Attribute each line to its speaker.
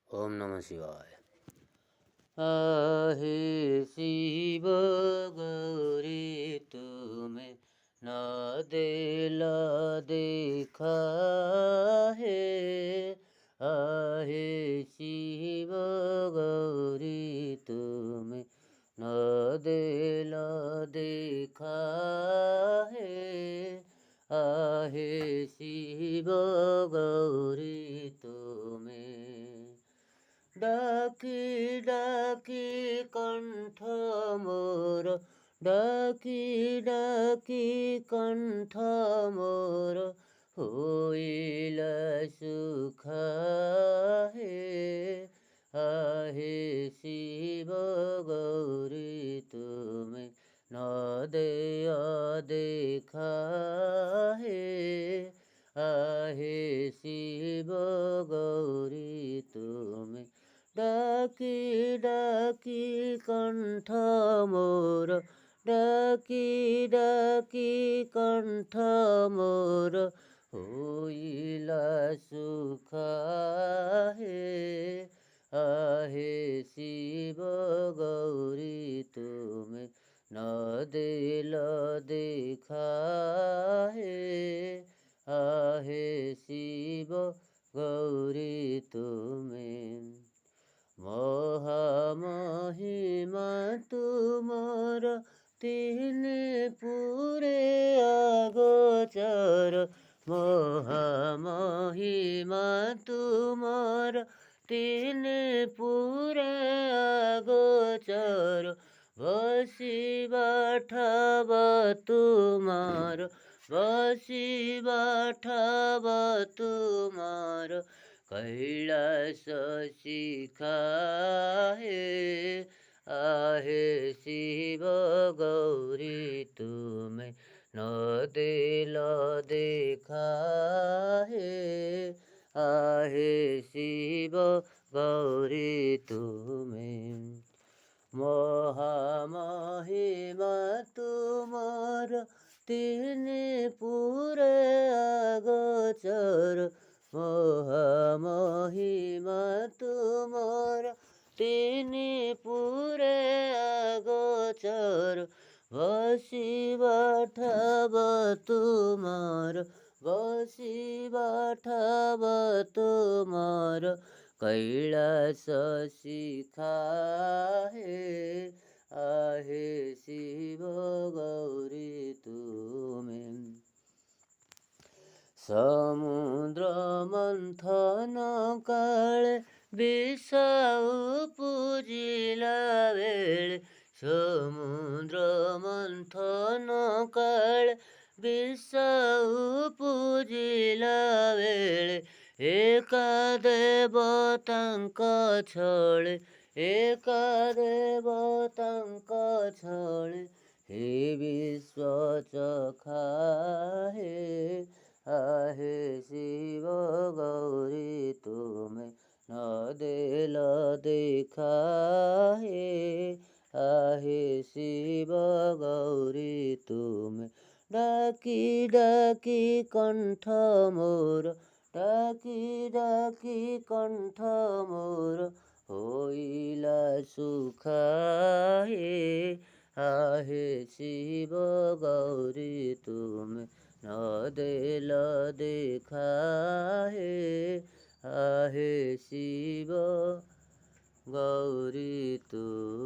Speaker 1: ओम नमः शिवाय। आहे शिव गौरी तुम्हें न दिला देखा है। आहे शिव गौरी तुम्हें न दिला देखा है। आहे शिव गौरी तुम्हें डाकी डाकी कंठ मोर, डाकी डाकी कंठ मोर होइल सुखा हे। आहे शिव गौरी तुम्हें न दया देखा है। आहे शिव गौरी तुम्हें डाकी डाकी कंठ मोर, डाकी डाकी कंठ मोर होइला सुखा हे। आहे शिव गौरी तुम्हें न दिल देखा है। आहे शिव गौरी तुम्हें महामहिमा तुमर तीन पूरे अगोचर। महामहिमा तुमर तीन पूरे अगोचर। बसिबाठब तुमार, बसिबाठब तुमार कैलास शिखा हे। आहे शिव गौरी तुम्हें न दिल देखा है। आहे शिव गौरी तुम्हें महामहिमा तुमार तीन पूरे अगोचर। महामहिमा तुमार तीन पूरे अगोचर। बसिबाठब तुमार, बसिबाठब तुमार कैलास शिखा हे। आहे शिव गौरी तुम्हें समुद्र मंथन काले विष पूजिला वेळे। समुद्र मंथन काले विष पूजिला वेळे। एका देवतांक छळे, एका देवतांक छळे हे विश्व चखा हे। आहे शिव गौरी तुम्हें न दिल देखा है। आहे शिव गौरी तुम्हें डाकी डाकी कंठ मोर, डाकी डाकी कंठ मोर होइला सुखा हे। आहे शिव गौरी तुम्हें न दिल देखा है। आहे शिव गौरी तुम्हें।